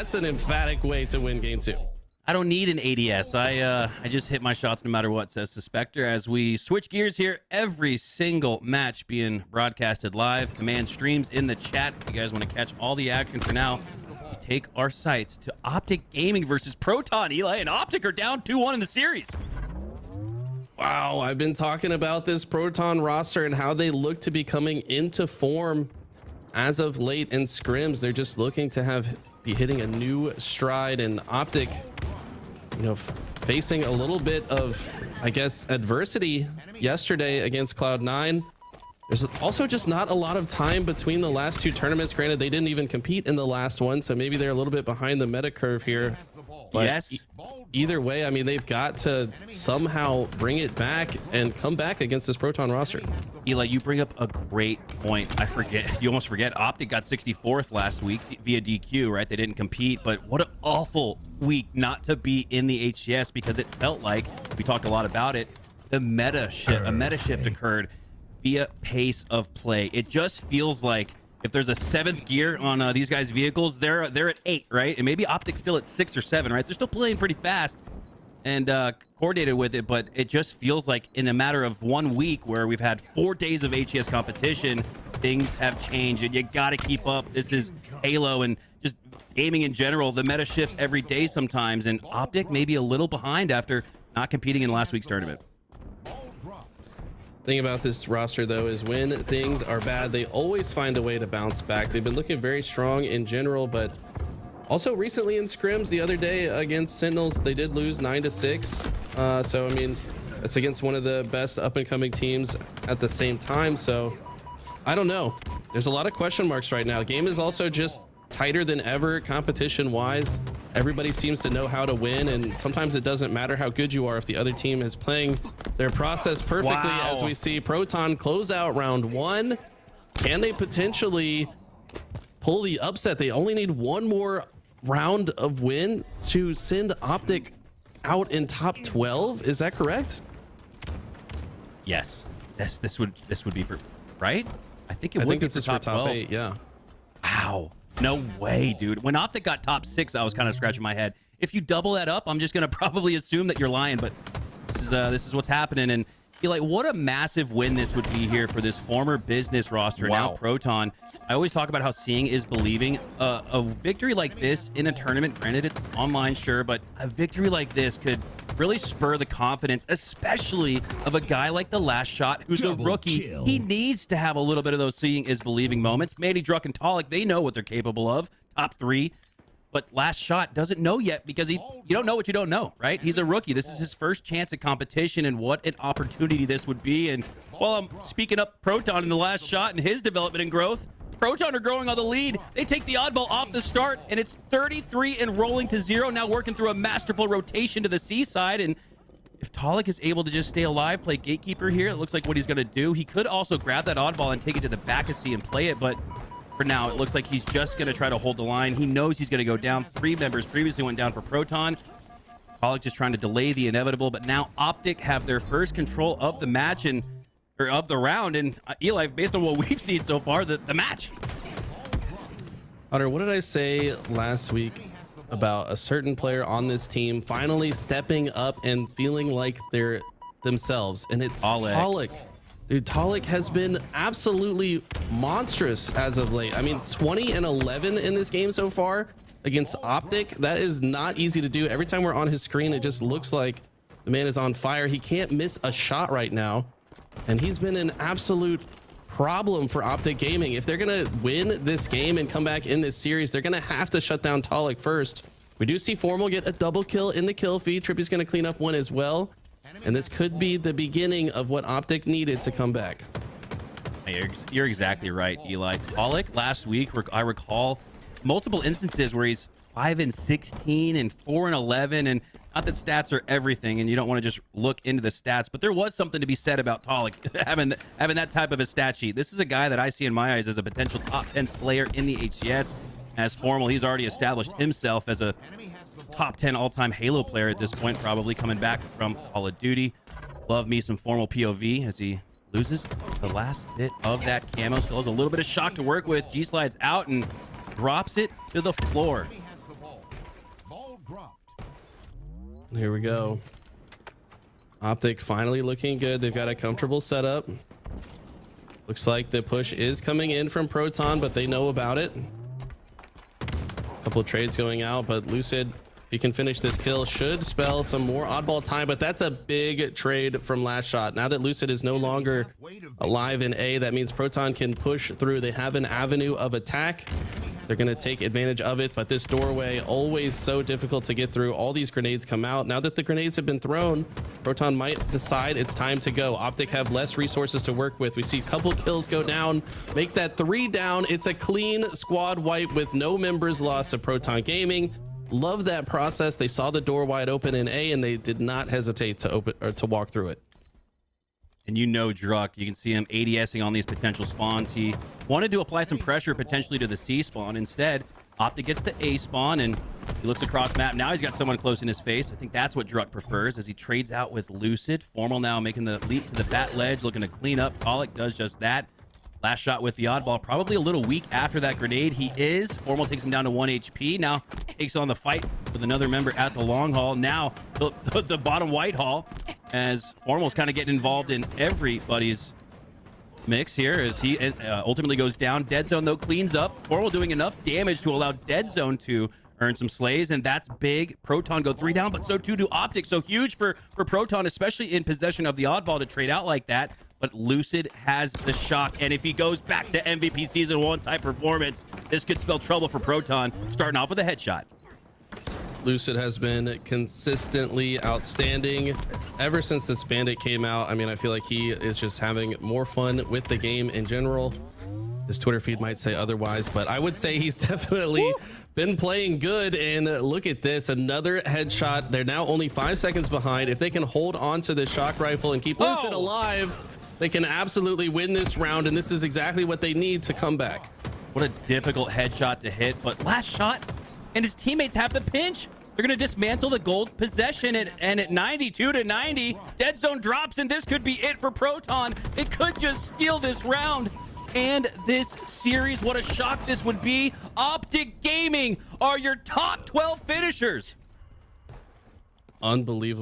That's an emphatic way to win game 2. I don't need an ADS. I just hit my shots no matter what, says Suspector. As we switch gears here, every single match being broadcasted live. Command streams in the chat. If you guys want to catch all the action for now, we take our sights to Optic Gaming versus Proton. Eli and Optic are down 2-1 in the series. Wow, I've been talking about this Proton roster and how they look to be coming into form as of late in scrims. They're just looking to be hitting a new stride, and Optic, you know, facing a little bit of, I guess, adversity yesterday against Cloud9. There's also just not a lot of time between the last two tournaments. Granted, they didn't even compete in the last one, so maybe they're a little bit behind the meta curve here. But yes. Either way, I mean, they've got to somehow bring it back and come back against this Proton roster. Eli, you bring up a great point. You almost forget, Optic got 64th last week via DQ, right? They didn't compete, but what an awful week not to be in the HCS, because it felt like, we talked a lot about it, a meta shift occurred via pace of play. It just feels like if there's a 7th gear on these guys' vehicles, they're at 8, right? And maybe Optic's still at 6 or 7, right? They're still playing pretty fast and coordinated with it, but it just feels like in a matter of 1 week where we've had 4 days of HES competition, things have changed, and you got to keep up. This is Halo and just gaming in general. The meta shifts every day sometimes, and Optic may be a little behind after not competing in last week's tournament. Thing about this roster, though, is when things are bad, they always find a way to bounce back. They've been looking very strong in general, but also recently in scrims the other day against Sentinels, they did lose 9-6. So, I mean, it's against one of the best up-and-coming teams at the same time. So, I don't know. There's a lot of question marks right now. Game is also just tighter than ever competition-wise. Everybody seems to know how to win, and sometimes it doesn't matter how good you are if the other team is playing their process perfectly. Wow. As we see Proton close out round 1. Can they potentially pull the upset? They only need one more round of win to send Optic out in top 12. Is that correct? Yes. This would be for, right? I think this is for top 8. Yeah. Wow. No way, dude. When Optic got top 6, I was kind of scratching my head. If you double that up, I'm just gonna probably assume that you're lying, but this is what's happening. And feel like what a massive win this would be here for this former business roster. Wow. Now Proton. I always talk about how seeing is believing. A victory like this in a tournament, granted it's online, sure, but a victory like this could really spur the confidence, especially of a guy like the Last Shot, who's a rookie. Kill. He needs to have a little bit of those seeing is believing moments. Manny, Druck, and Tolic, they know what they're capable of. Top 3. But Last Shot doesn't know yet, because you don't know what you don't know, right? He's a rookie. This is his first chance at competition, and what an opportunity this would be. And while I'm speaking up Proton in the Last Shot and his development and growth, Proton are growing on the lead. They take the oddball off the start, and it's 33 and rolling to 0. Now working through a masterful rotation to the C side. And if Tolic is able to just stay alive, play Gatekeeper here, it looks like what he's going to do. He could also grab that oddball and take it to the back of C and play it, but for now, it looks like he's just going to try to hold the line. He knows he's going to go down. 3 members previously went down for Proton. Tolic just trying to delay the inevitable, but now Optic have their first control of the match or of the round. And Eli, based on what we've seen so far, the match. Hunter, what did I say last week about a certain player on this team finally stepping up and feeling like they're themselves? And it's Tolic. Dude, Tolic has been absolutely monstrous as of late. I mean, 20 and 11 in this game so far against Optic. That is not easy to do. Every time we're on his screen, it just looks like the man is on fire. He can't miss a shot right now. And he's been an absolute problem for Optic Gaming. If they're going to win this game and come back in this series, they're going to have to shut down Tolic first. We do see Formal get a double kill in the kill feed. Trippy's going to clean up one as well. And this could be the beginning of what Optic needed to come back. You're exactly right, Eli. Tolic last week, I recall multiple instances where he's 5 and 16 and 4 and 11, and not that stats are everything, and you don't want to just look into the stats, but there was something to be said about Tolic having that type of a stat sheet. This is a guy that I see in my eyes as a potential top 10 slayer in the HCS. As Formal, he's already established himself as a top 10 all-time Halo player at this point, probably coming back from Call of Duty. Love me some Formal POV as he loses the last bit of that camo. Still has a little bit of shock to work with. G slides out and drops it to the floor. Here we go. Optic finally looking good. They've got a comfortable setup. Looks like the push is coming in from Proton, but they know about it. Couple of trades going out, but Lucid, if he can finish this kill, should spell some more oddball time, but that's a big trade from last shot. Now that Lucid is no longer alive in A, that means Proton can push through. They have an avenue of attack. They're going to take advantage of it, but this doorway, always so difficult to get through. All these grenades come out. Now that the grenades have been thrown, Proton might decide it's time to go. Optic have less resources to work with. We see a couple kills go down, make that 3 down. It's a clean squad wipe with no members lost to Proton Gaming. Love that process. They saw the door wide open in A, and they did not hesitate to open or to walk through it. And you know Druck, you can see him ADSing on these potential spawns. He wanted to apply some pressure potentially to the C spawn. Instead, Optic gets the A spawn, and he looks across map. Now he's got someone close in his face. I think that's what Druck prefers as he trades out with Lucid. Formal now making the leap to the fat ledge, looking to clean up. Talik does just that. Last shot with the oddball, probably a little weak after that grenade. He is. Formal takes him down to 1 HP. Now takes on the fight with another member at the long haul. Now the bottom white hall, as Formal's kind of getting involved in everybody's mix here as he ultimately goes down. Dead Zone, though, cleans up. Formal doing enough damage to allow Dead Zone to earn some slays, and that's big. Proton go 3 down, but so too do Optic. So huge for Proton, especially in possession of the oddball, to trade out like that. But Lucid has the shock, and if he goes back to MVP Season 1 type performance, this could spell trouble for Proton, starting off with a headshot. Lucid has been consistently outstanding ever since this Bandit came out. I mean, I feel like he is just having more fun with the game in general. His Twitter feed might say otherwise, but I would say he's definitely been playing good. And look at this, another headshot. They're now only 5 seconds behind. If they can hold on to the shock rifle and keep Lucid alive, they can absolutely win this round, and this is exactly what they need to come back. What a difficult headshot to hit, but last shot, and his teammates have the pinch. They're going to dismantle the gold possession, and at 92-90, Dead Zone drops, and this could be it for Proton. They could just steal this round and this series. What a shock this would be. Optic Gaming are your top 12 finishers. Unbelievable.